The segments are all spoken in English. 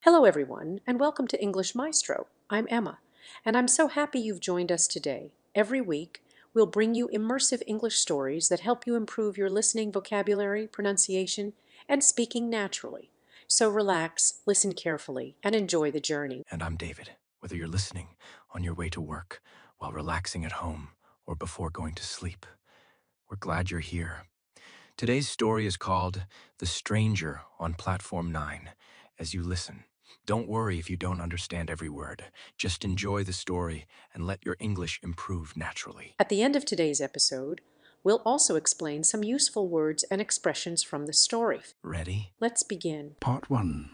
Hello, everyone, and welcome to English Maestro. I'm Emma, and I'm so happy you've joined us today. Every week, we'll bring you immersive English stories that help you improve your listening vocabulary, pronunciation, and speaking naturally. So relax, listen carefully, and enjoy the journey. And I'm David. Whether you're listening on your way to work, while relaxing at home, or before going to sleep, we're glad you're here. Today's story is called The Stranger on Platform 9. As you listen, don't worry if you don't understand every word. Just enjoy the story and let your English improve naturally. At the end of today's episode, we'll also explain some useful words and expressions from the story. Ready? Let's begin. Part 1.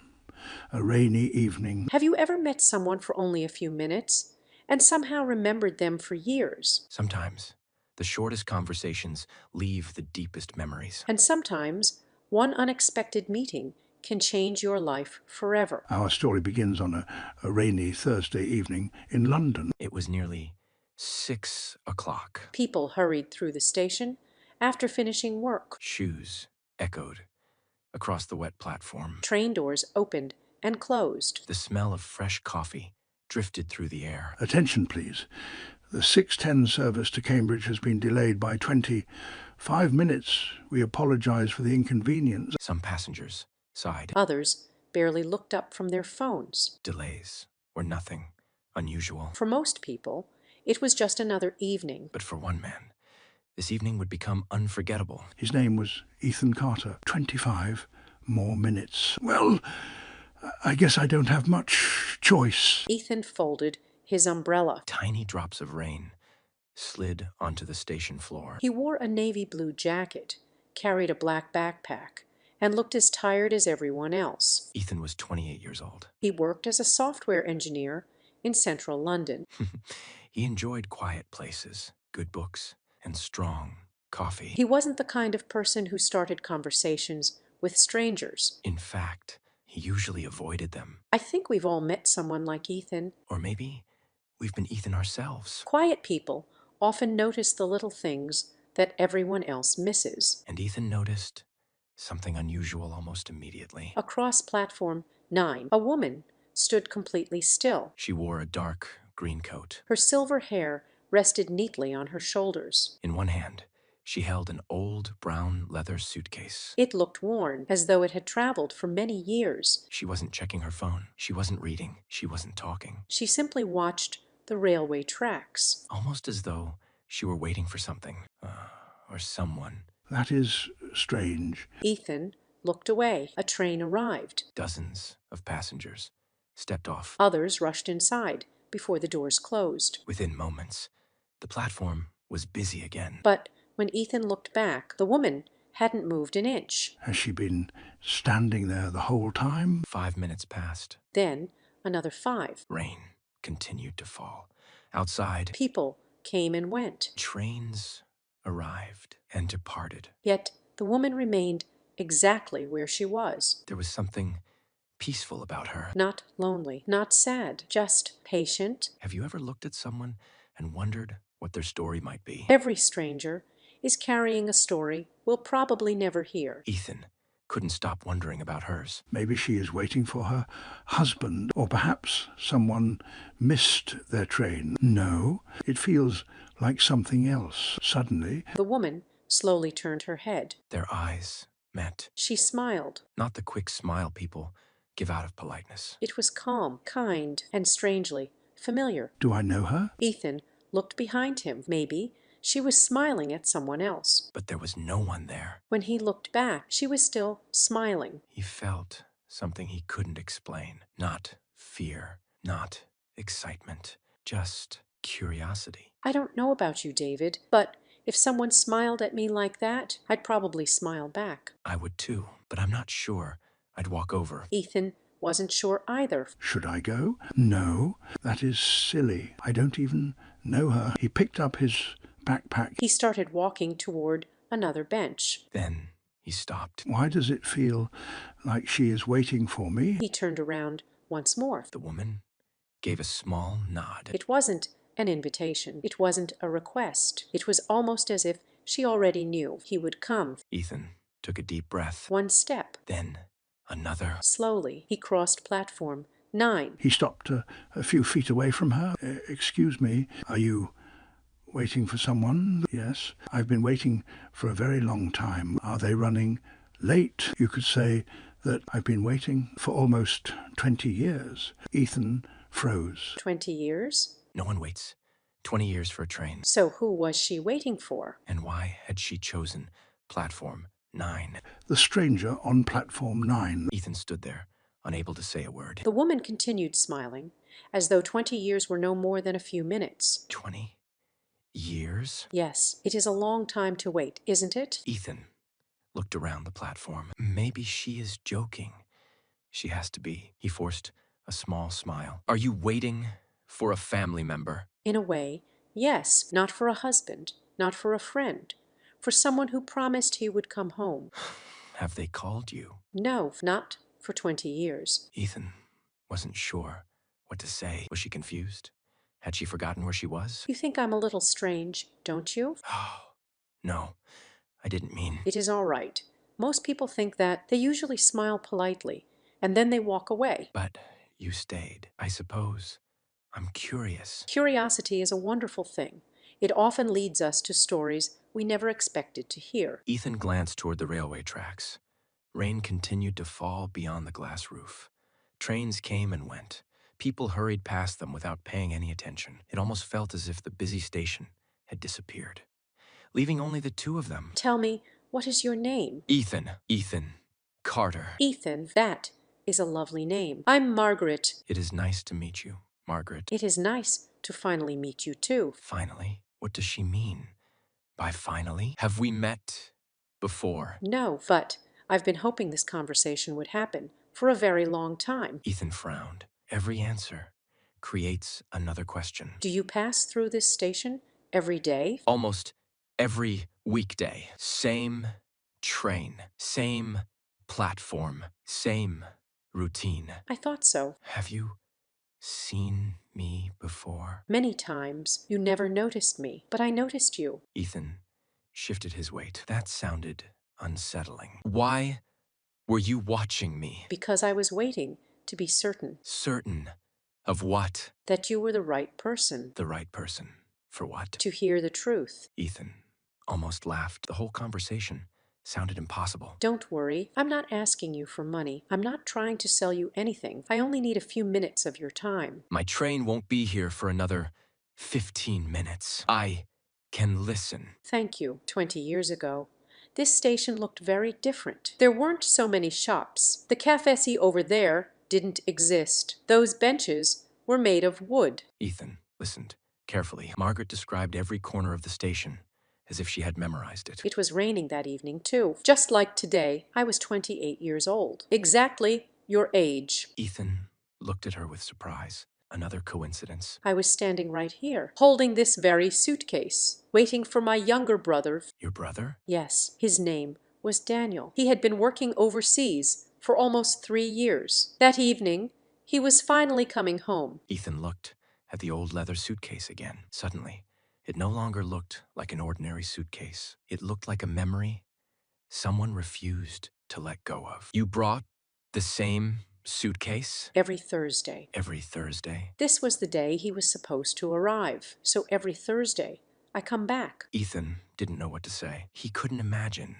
A rainy evening. Have you ever met someone for only a few minutes and somehow remembered them for years? Sometimes, the shortest conversations leave the deepest memories. And sometimes one unexpected meeting can change your life forever. Our story begins on a rainy Thursday evening in London. It was nearly 6 o'clock. People hurried through the station after finishing work. Shoes echoed across the wet platform. Train doors opened and closed. The smell of fresh coffee drifted through the air. Attention, please. The 6:10 service to Cambridge has been delayed by 25 minutes. We apologise for the inconvenience. Some passengers sighed. Others barely looked up from their phones. Delays were nothing unusual. For most people, it was just another evening. But for one man, this evening would become unforgettable. His name was Ethan Carter. 25 more minutes. Well, I guess I don't have much choice. Ethan folded his umbrella. Tiny drops of rain slid onto the station floor. He wore a navy blue jacket, carried a black backpack, and looked as tired as everyone else. Ethan was 28 years old. He worked as a software engineer in central London. He enjoyed quiet places, good books, and strong coffee. He wasn't the kind of person who started conversations with strangers. In fact, he usually avoided them. I think we've all met someone like Ethan. Or maybe we've been Ethan ourselves. Quiet people often notice the little things that everyone else misses. And Ethan noticed something unusual almost immediately. Across platform 9, a woman stood completely still. She wore a dark green coat. Her silver hair rested neatly on her shoulders. In one hand, she held an old brown leather suitcase. It looked worn, as though it had traveled for many years. She wasn't checking her phone. She wasn't reading. She wasn't talking. She simply watched the railway tracks. Almost as though she were waiting for something, or someone. That is strange. Ethan looked away. A train arrived. Dozens of passengers stepped off. Others rushed inside before the doors closed. Within moments, the platform was busy again. But when Ethan looked back, the woman hadn't moved an inch. Has she been standing there the whole time? 5 minutes passed. Then another 5. Rain continued to fall. Outside, People came and went. trains arrived and departed. Yet the woman remained exactly where she was. There was something peaceful about her. Not lonely, not sad, just patient. Have you ever looked at someone and wondered what their story might be? Every stranger is carrying a story we'll probably never hear. Ethan couldn't stop wondering about hers. Maybe she is waiting for her husband, or perhaps someone missed their train. No, it feels like something else. Suddenly, The woman slowly turned her head. Their eyes met. She smiled. Not the quick smile people give out of politeness. It was calm, kind, and strangely familiar. do I know her? Ethan looked behind him. Maybe she was smiling at someone else. But there was no one there. When he looked back, she was still smiling. He felt something he couldn't explain. Not fear, not excitement, just curiosity. I don't know about you, David, but if someone smiled at me like that, I'd probably smile back. I would too, but I'm not sure I'd walk over. Ethan wasn't sure either. Should I go? No, that is silly. I don't even know her. He picked up his backpack. He started walking toward another bench. Then he stopped. Why does it feel like she is waiting for me? He turned around once more. The woman gave a small nod. It wasn't an invitation. It wasn't a request. It was almost as if she already knew he would come. Ethan took a deep breath. One step, Then Another. Slowly, he crossed platform 9. He stopped a few feet away from her. Excuse me, are you waiting for someone? Yes. I've been waiting for a very long time. Are they running late? You could say that I've been waiting for almost 20 years. Ethan froze. 20 years? No one waits 20 years for a train. So who was she waiting for? And why had she chosen platform 9? The stranger on platform 9. Ethan stood there, unable to say a word. The woman continued smiling, as though 20 years were no more than a few minutes. 20 years? Yes, it is a long time to wait, isn't it? Ethan looked around the platform. Maybe she is joking. She has to be. He forced a small smile. Are you waiting for a family member? In a way, yes, not for a husband, not for a friend, for someone who promised he would come home. Have they called you? No, not for 20 years. Ethan wasn't sure what to say. Was she confused? Had she forgotten where she was? You think I'm a little strange, don't you? Oh, no, I didn't mean. It is all right. Most people think that. They usually smile politely, and then they walk away. But you stayed, I suppose. I'm curious. Curiosity is a wonderful thing. It often leads us to stories we never expected to hear. Ethan glanced toward the railway tracks. Rain continued to fall beyond the glass roof. Trains came and went. People hurried past them without paying any attention. It almost felt as if the busy station had disappeared, leaving only the two of them. Tell me, what is your name? Ethan. Ethan Carter. Ethan, that is a lovely name. I'm Margaret. It is nice to meet you, Margaret. It is nice to finally meet you too. Finally? What does she mean by finally? Have we met before? No, but I've been hoping this conversation would happen for a very long time. Ethan frowned. Every answer creates another question. Do you pass through this station every day? Almost every weekday. Same train. Same platform. Same routine. I thought so. Have you seen me before? Many times. You never noticed me, but I noticed you. Ethan shifted his weight. That sounded unsettling. Why were you watching me? Because I was waiting to be certain Certain of what? that you were the right person The right person. For what? to hear the truth. Ethan almost laughed. The whole conversation sounded impossible. Don't worry, I'm not asking you for money. I'm not trying to sell you anything. I only need a few minutes of your time. My train won't be here for another 15 minutes. I can listen. Thank you. 20 years ago, this station looked very different. There weren't so many shops. The café over there didn't exist. Those benches were made of wood. Ethan listened carefully. Margaret described every corner of the station as if she had memorized it. It was raining that evening, too. Just like today, I was 28 years old. Exactly your age. Ethan looked at her with surprise. Another coincidence. I was standing right here, holding this very suitcase, waiting for my younger brother. Your brother? Yes, his name was Daniel. He had been working overseas for almost 3 years. That evening, he was finally coming home. Ethan looked at the old leather suitcase again. Suddenly, it no longer looked like an ordinary suitcase. It looked like a memory someone refused to let go of. You brought the same suitcase? Every Thursday. Every Thursday? This was the day he was supposed to arrive. So every Thursday, I come back. Ethan didn't know what to say. He couldn't imagine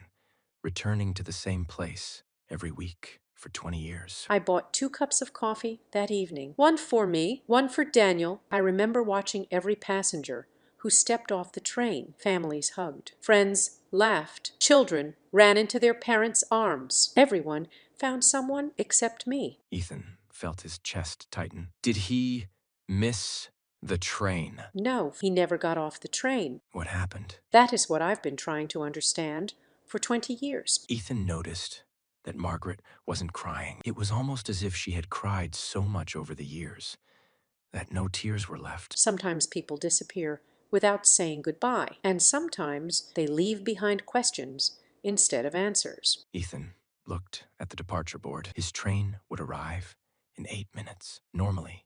returning to the same place every week for 20 years. I bought 2 cups of coffee that evening. One for me, one for Daniel. I remember watching every passenger who stepped off the train. Families hugged. Friends laughed. Children ran into their parents' arms. Everyone found someone except me. Ethan felt his chest tighten. Did he miss the train? No, he never got off the train. What happened? That is what I've been trying to understand for 20 years. Ethan noticed that Margaret wasn't crying. It was almost as if she had cried so much over the years that no tears were left. Sometimes people disappear without saying goodbye, and sometimes they leave behind questions instead of answers. Ethan looked at the departure board. His train would arrive in 8 minutes. Normally,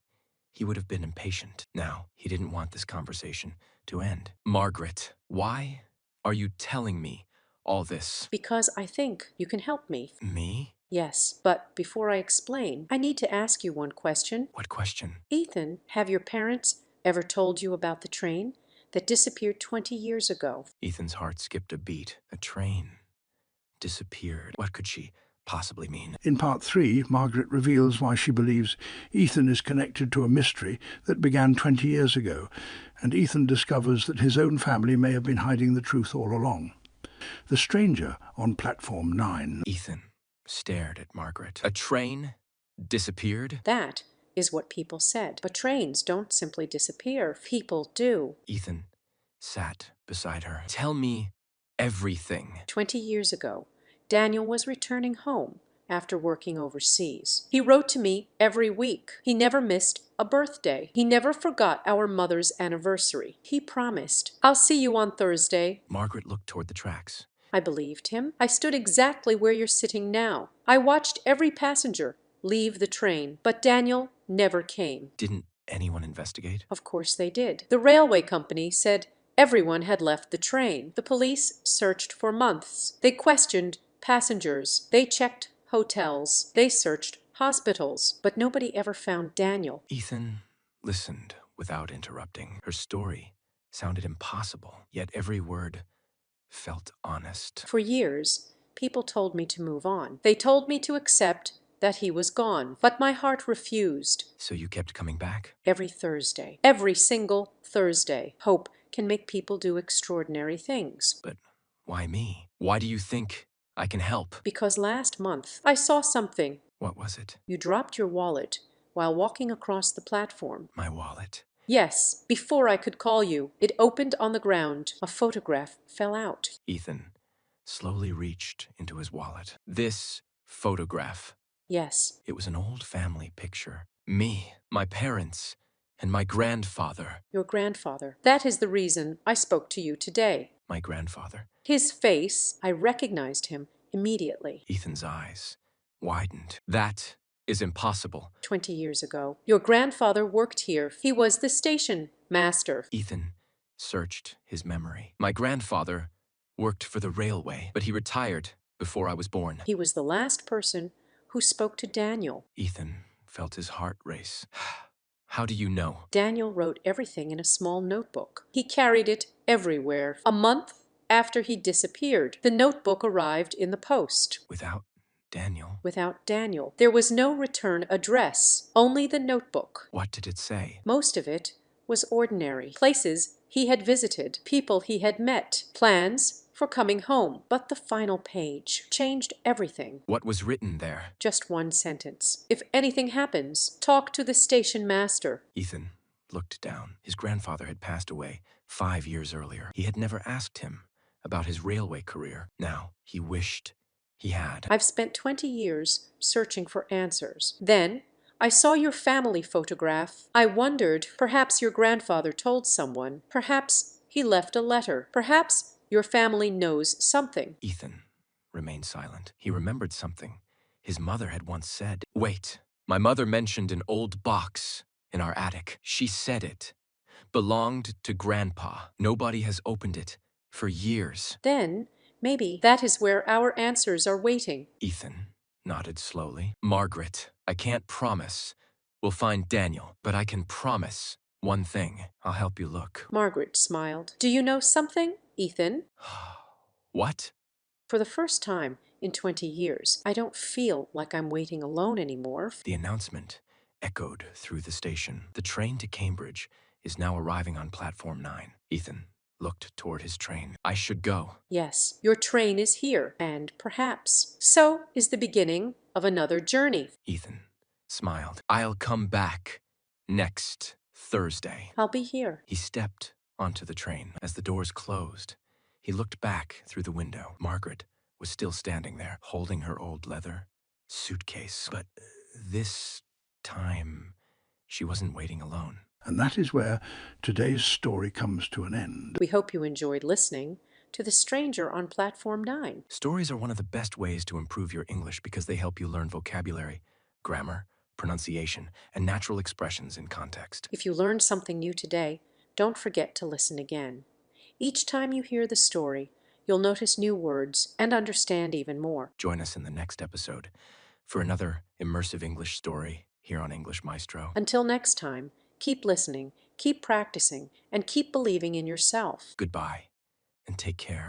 he would have been impatient. Now, he didn't want this conversation to end. Margaret, why are you telling me all this? Because I think you can help me. Me? Yes, but before I explain, I need to ask you one question. What question? Ethan, have your parents ever told you about the train that disappeared 20 years ago? Ethan's heart skipped a beat. A train disappeared. What could she possibly mean? In part 3, Margaret reveals why she believes Ethan is connected to a mystery that began 20 years ago, and Ethan discovers that his own family may have been hiding the truth all along. The stranger on platform 9. Ethan stared at Margaret. A train disappeared? That is what people said. But trains don't simply disappear. People do. Ethan sat beside her. Tell me everything. 20 years ago, Daniel was returning home after working overseas. He wrote to me every week. He never missed a birthday. He never forgot our mother's anniversary. He promised, "I'll see you on Thursday." Margaret looked toward the tracks. I believed him. I stood exactly where you're sitting now. I watched every passenger leave the train, but Daniel never came. Didn't anyone investigate? Of course they did. The railway company said everyone had left the train. The police searched for months. They questioned passengers. They checked hotels. They searched hospitals. But nobody ever found Daniel. Ethan listened without interrupting. Her story sounded impossible, yet every word felt honest. For years, people told me to move on. They told me to accept that he was gone, but my heart refused. So you kept coming back? Every Thursday, every single Thursday. Hope can make people do extraordinary things. But why me? Why do you think I can help? Because last month I saw something. What was it? You dropped your wallet while walking across the platform. My wallet. Yes, before I could call you. It opened on the ground. A photograph fell out. Ethan slowly reached into his wallet. This photograph. Yes. It was an old family picture. Me, my parents, and my grandfather. Your grandfather. That is the reason I spoke to you today. My grandfather. His face, I recognized him immediately. Ethan's eyes widened. That is impossible. 20 years ago. Your grandfather worked here. He was the station master. Ethan searched his memory. My grandfather worked for the railway, but he retired before I was born. He was the last person who spoke to Daniel. Ethan felt his heart race. How do you know? Daniel wrote everything in a small notebook. He carried it everywhere. A month after he disappeared, the notebook arrived in the post. Without Daniel? Without Daniel. There was no return address, only the notebook. What did it say? Most of it was ordinary. Places he had visited, people he had met, plans for coming home. But the final page changed everything. What was written there? Just one sentence. If anything happens, talk to the station master. Ethan looked down. His grandfather had passed away 5 years earlier. He had never asked him about his railway career. Now he wished he had. I've spent 20 years searching for answers. Then I saw your family photograph. I wondered, perhaps your grandfather told someone. Perhaps he left a letter. Perhaps your family knows something. Ethan remained silent. He remembered something his mother had once said. Wait, my mother mentioned an old box in our attic. She said it belonged to Grandpa. Nobody has opened it for years. Then maybe that is where our answers are waiting. Ethan nodded slowly. Margaret, I can't promise we'll find Daniel, but I can promise one thing. I'll help you look. Margaret smiled. Do you know something, Ethan? What? For the first time in 20 years, I don't feel like I'm waiting alone anymore. The announcement echoed through the station. The train to Cambridge is now arriving on platform 9. Ethan looked toward his train. I should go. Yes, your train is here, and perhaps so is the beginning of another journey. Ethan smiled. I'll come back next Thursday. I'll be here. He stepped onto the train. As the doors closed, he looked back through the window. Margaret was still standing there, holding her old leather suitcase. But this time, she wasn't waiting alone. And that is where today's story comes to an end. We hope you enjoyed listening to The Stranger on Platform 9. Stories are one of the best ways to improve your English because they help you learn vocabulary, grammar, pronunciation, and natural expressions in context. If you learned something new today, don't forget to listen again. Each time you hear the story, you'll notice new words and understand even more. Join us in the next episode for another immersive English story here on English Maestro. Until next time, keep listening, keep practicing, and keep believing in yourself. Goodbye, and take care.